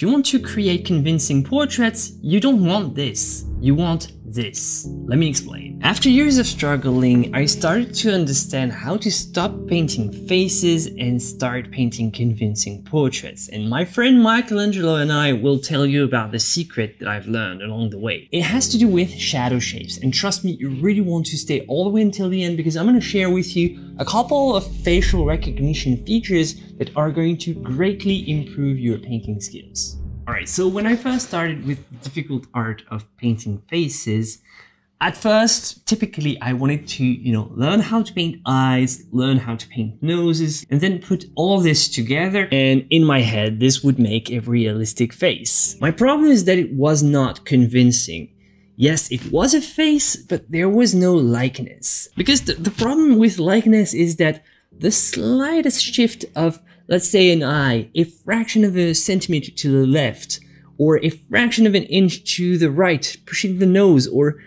If you want to create convincing portraits, you don't want this. You want this. Let me explain. After years of struggling, I started to understand how to stop painting faces and start painting convincing portraits. And my friend Michelangelo and I will tell you about the secret that I've learned along the way. It has to do with shadow shapes. And trust me, you really want to stay all the way until the end because I'm going to share with you a couple of facial recognition features that are going to greatly improve your painting skills. Alright, so when I first started with the difficult art of painting faces, at first, typically I wanted to, learn how to paint eyes, learn how to paint noses, and then put all this together, and in my head, this would make a realistic face. My problem is that it was not convincing. Yes, it was a face, but there was no likeness. Because the problem with likeness is that the slightest shift of, let's say, an eye, a fraction of a centimeter to the left, or a fraction of an inch to the right, pushing the nose, or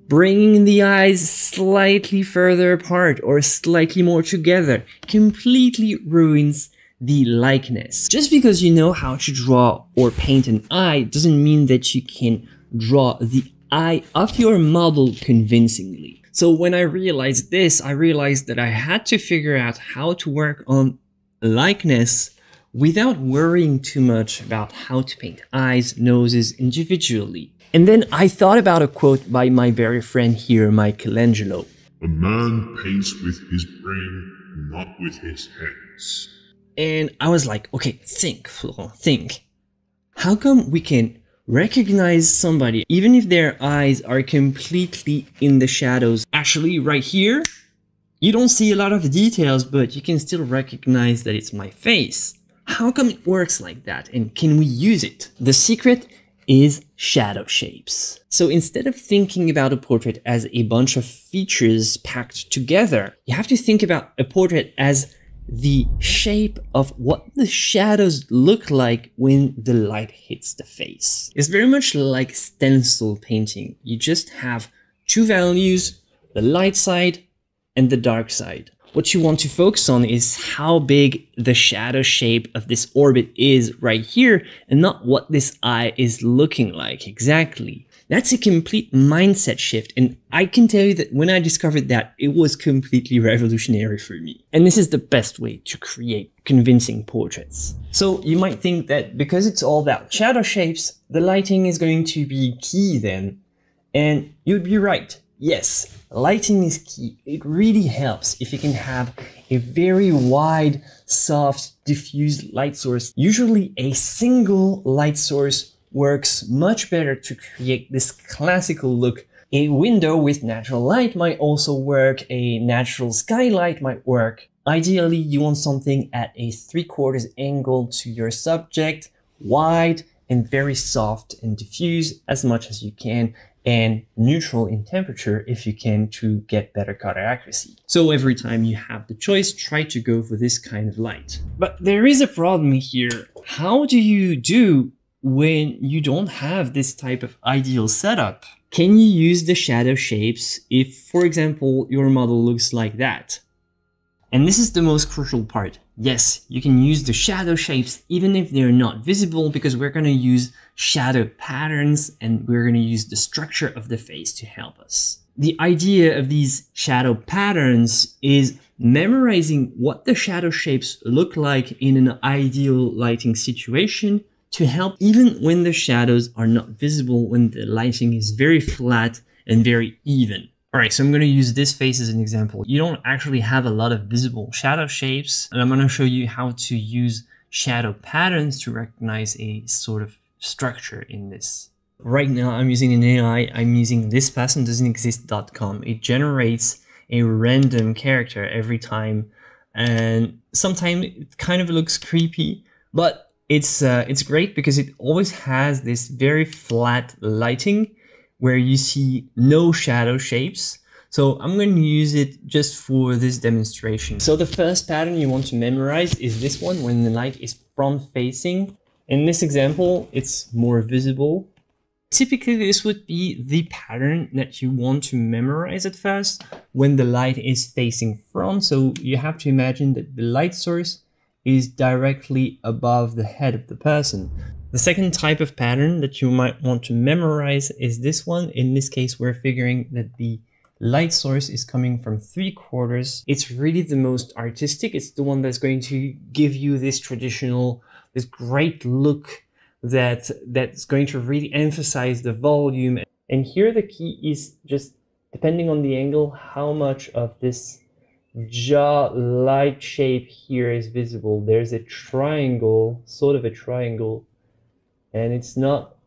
bringing the eyes slightly further apart or slightly more together, completely ruins the likeness. Just because you know how to draw or paint an eye doesn't mean that you can draw the eye of your model convincingly. So when I realized this, I realized that I had to figure out how to work on likeness without worrying too much about how to paint eyes, noses individually. And then I thought about a quote by my very friend here, Michelangelo. A man paints with his brain, not with his hands. And I was like, okay, think, Florent, think. How come we can recognize somebody even if their eyes are completely in the shadows? Actually, right here, you don't see a lot of the details, but you can still recognize that it's my face. How come it works like that? And can we use it? The secret is shadow shapes. So instead of thinking about a portrait as a bunch of features packed together, you have to think about a portrait as the shape of what the shadows look like when the light hits the face. It's very much like stencil painting. You just have two values, the light side and the dark side. What you want to focus on is how big the shadow shape of this orbit is right here and not what this eye is looking like exactly. That's a complete mindset shift, and I can tell you that when I discovered that, it was completely revolutionary for me. And this is the best way to create convincing portraits. So you might think that because it's all about shadow shapes, the lighting is going to be key then. And you'd be right. Yes, lighting is key. It really helps if you can have a very wide, soft, diffuse light source. Usually a single light source works much better to create this classical look. A window with natural light might also work. A natural skylight might work. Ideally, you want something at a 3/4 angle to your subject, wide and very soft and diffuse as much as you can, and neutral in temperature if you can to get better color accuracy. So every time you have the choice, try to go for this kind of light. But there is a problem here. How do you do when you don't have this type of ideal setup? Can you use the shadow shapes if, for example, your model looks like that? And this is the most crucial part. Yes, you can use the shadow shapes even if they're not visible, because we're going to use shadow patterns and we're going to use the structure of the face to help us. The idea of these shadow patterns is memorizing what the shadow shapes look like in an ideal lighting situation to help even when the shadows are not visible, when the lighting is very flat and very even. Alright, so I'm going to use this face as an example. You don't actually have a lot of visible shadow shapes, and I'm going to show you how to use shadow patterns to recognize a sort of structure in this. Right now, I'm using an AI. I'm using thisperson-doesn't-exist.com. It generates a random character every time, and sometimes it kind of looks creepy, but it's great because it always has this very flat lighting where you see no shadow shapes. So I'm going to use it just for this demonstration. So the first pattern you want to memorize is this one when the light is front facing. In this example, it's more visible. Typically, this would be the pattern that you want to memorize at first when the light is facing front. So you have to imagine that the light source is directly above the head of the person. The second type of pattern that you might want to memorize is this one. In this case, we're figuring that the light source is coming from 3/4. It's really the most artistic. It's the one that's going to give you this traditional, this great look that's going to really emphasize the volume. And here the key is just, depending on the angle, how much of this jaw light shape here is visible. There's a triangle, sort of a triangle, and it's not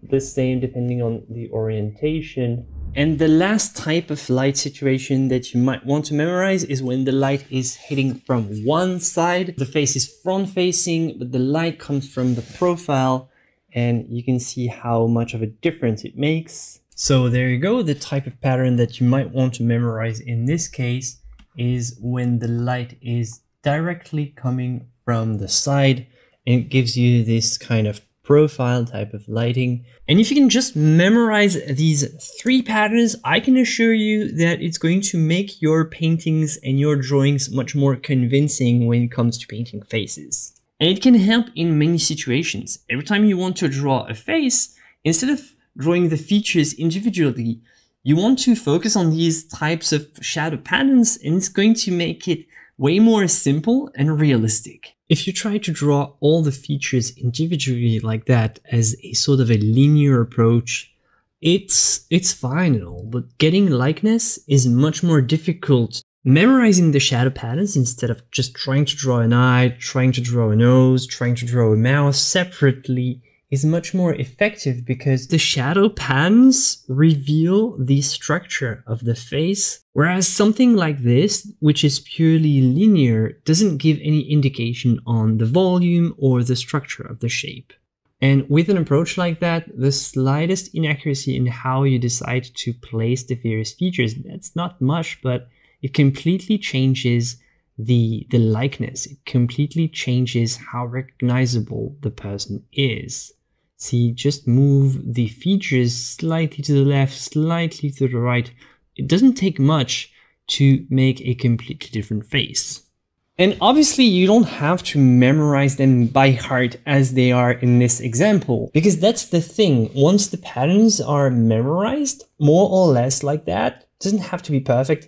the same depending on the orientation. And the last type of light situation that you might want to memorize is when the light is hitting from one side. The face is front facing, but the light comes from the profile, and you can see how much of a difference it makes. So there you go. The type of pattern that you might want to memorize in this case is when the light is directly coming from the side, and it gives you this kind of profile type of lighting. And if you can just memorize these 3 patterns, I can assure you that it's going to make your paintings and your drawings much more convincing when it comes to painting faces. And it can help in many situations. Every time you want to draw a face, instead of drawing the features individually, you want to focus on these types of shadow patterns, and it's going to make it way more simple and realistic. If you try to draw all the features individually like that as a sort of a linear approach, it's fine and all, but getting likeness is much more difficult. Memorizing the shadow patterns instead of just trying to draw an eye, trying to draw a nose, trying to draw a mouth separately is much more effective, because the shadow patterns reveal the structure of the face, whereas something like this, which is purely linear, doesn't give any indication on the volume or the structure of the shape. And with an approach like that, the slightest inaccuracy in how you decide to place the various features, that's not much, but it completely changes the likeness. It completely changes how recognizable the person is. See, just move the features slightly to the left, slightly to the right. It doesn't take much to make a completely different face. And obviously you don't have to memorize them by heart as they are in this example, because that's the thing. Once the patterns are memorized, more or less like that, doesn't have to be perfect.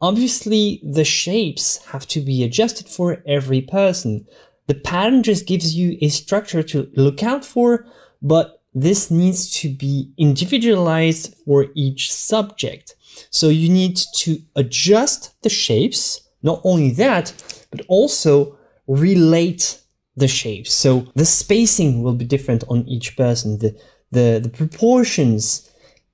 Obviously the shapes have to be adjusted for every person. The pattern just gives you a structure to look out for, but this needs to be individualized for each subject. So you need to adjust the shapes, not only that, but also relate the shapes. So the spacing will be different on each person, the proportions,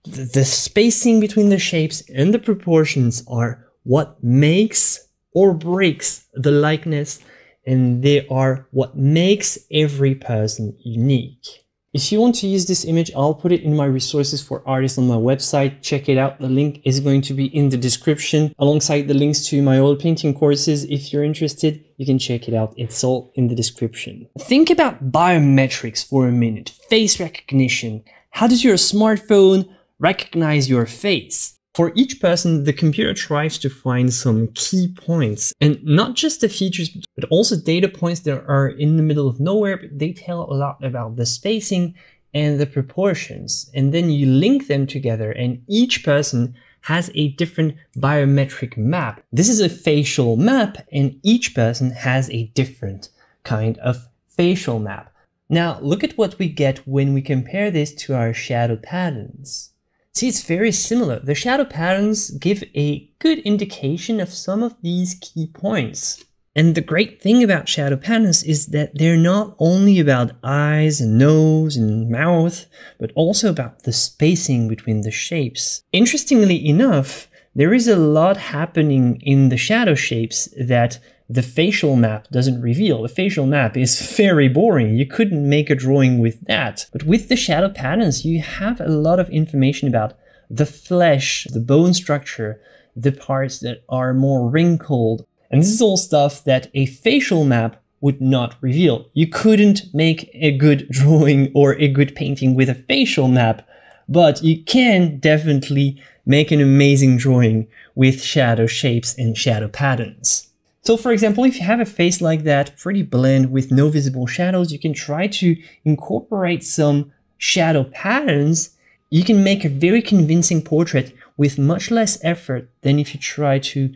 the spacing between the shapes and the proportions are what makes or breaks the likeness, and they are what makes every person unique. If you want to use this image, I'll put it in my resources for artists on my website. Check it out. The link is going to be in the description, alongside the links to my old painting courses. If you're interested, you can check it out. It's all in the description. Think about biometrics for a minute. Face recognition. How does your smartphone recognize your face? For each person, the computer tries to find some key points, and not just the features, but also data points that are in the middle of nowhere, but they tell a lot about the spacing and the proportions. And then you link them together, and each person has a different biometric map. This is a facial map, and each person has a different kind of facial map. Now, look at what we get when we compare this to our shadow patterns. See, it's very similar. The shadow patterns give a good indication of some of these key points. And the great thing about shadow patterns is that they're not only about eyes and nose and mouth, but also about the spacing between the shapes. Interestingly enough, there is a lot happening in the shadow shapes that the facial map doesn't reveal. The facial map is very boring. You couldn't make a drawing with that. But with the shadow patterns, you have a lot of information about the flesh, the bone structure, the parts that are more wrinkled. And this is all stuff that a facial map would not reveal. You couldn't make a good drawing or a good painting with a facial map, but you can definitely make an amazing drawing with shadow shapes and shadow patterns. So for example, if you have a face like that, pretty bland with no visible shadows, you can try to incorporate some shadow patterns. You can make a very convincing portrait with much less effort than if you try to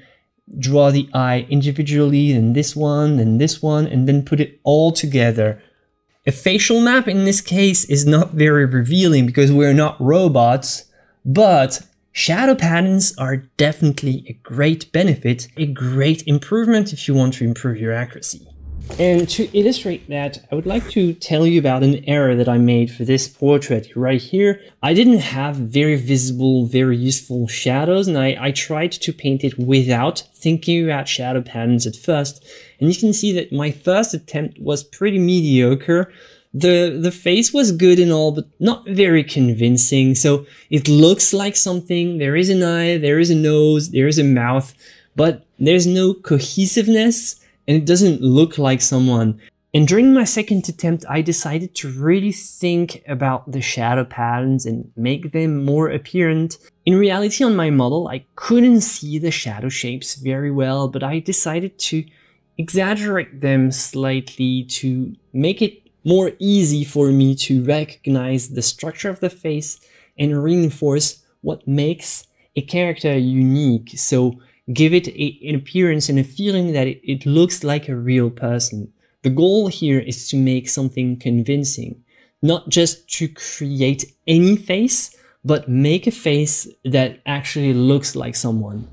draw the eye individually, and this one, and this one, and then put it all together. A facial map in this case is not very revealing because we're not robots, but shadow patterns are definitely a great benefit, a great improvement if you want to improve your accuracy. And to illustrate that, I would like to tell you about an error that I made for this portrait right here. I didn't have very visible, very useful shadows, and I tried to paint it without thinking about shadow patterns at first. And you can see that my first attempt was pretty mediocre. The face was good and all, but not very convincing. So it looks like something. There is an eye, there is a nose, there is a mouth, but there's no cohesiveness, and it doesn't look like someone. And during my second attempt, I decided to really think about the shadow patterns and make them more apparent. In reality, on my model, I couldn't see the shadow shapes very well, but I decided to exaggerate them slightly to make it more easy for me to recognize the structure of the face and reinforce what makes a character unique. So give it an appearance and a feeling that it looks like a real person. The goal here is to make something convincing, not just to create any face, but make a face that actually looks like someone.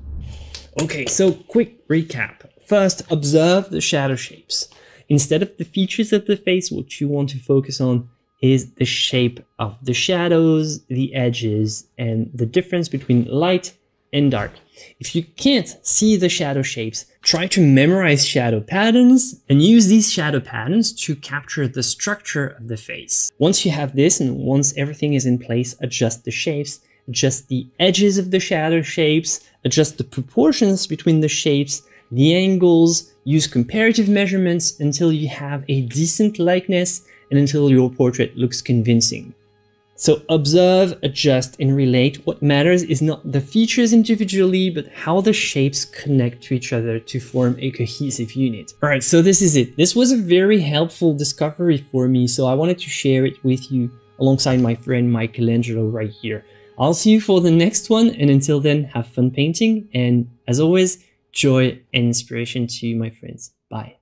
Okay, so quick recap. First, observe the shadow shapes. Instead of the features of the face, what you want to focus on is the shape of the shadows, the edges, and the difference between light and dark. If you can't see the shadow shapes, try to memorize shadow patterns and use these shadow patterns to capture the structure of the face. Once you have this and once everything is in place, adjust the shapes, adjust the edges of the shadow shapes, adjust the proportions between the shapes, the angles, use comparative measurements until you have a decent likeness and until your portrait looks convincing. So observe, adjust, and relate. What matters is not the features individually, but how the shapes connect to each other to form a cohesive unit. All right, so this is it. This was a very helpful discovery for me, so I wanted to share it with you alongside my friend Michelangelo right here. I'll see you for the next one, and until then, have fun painting, and as always, joy and inspiration to you, my friends. Bye.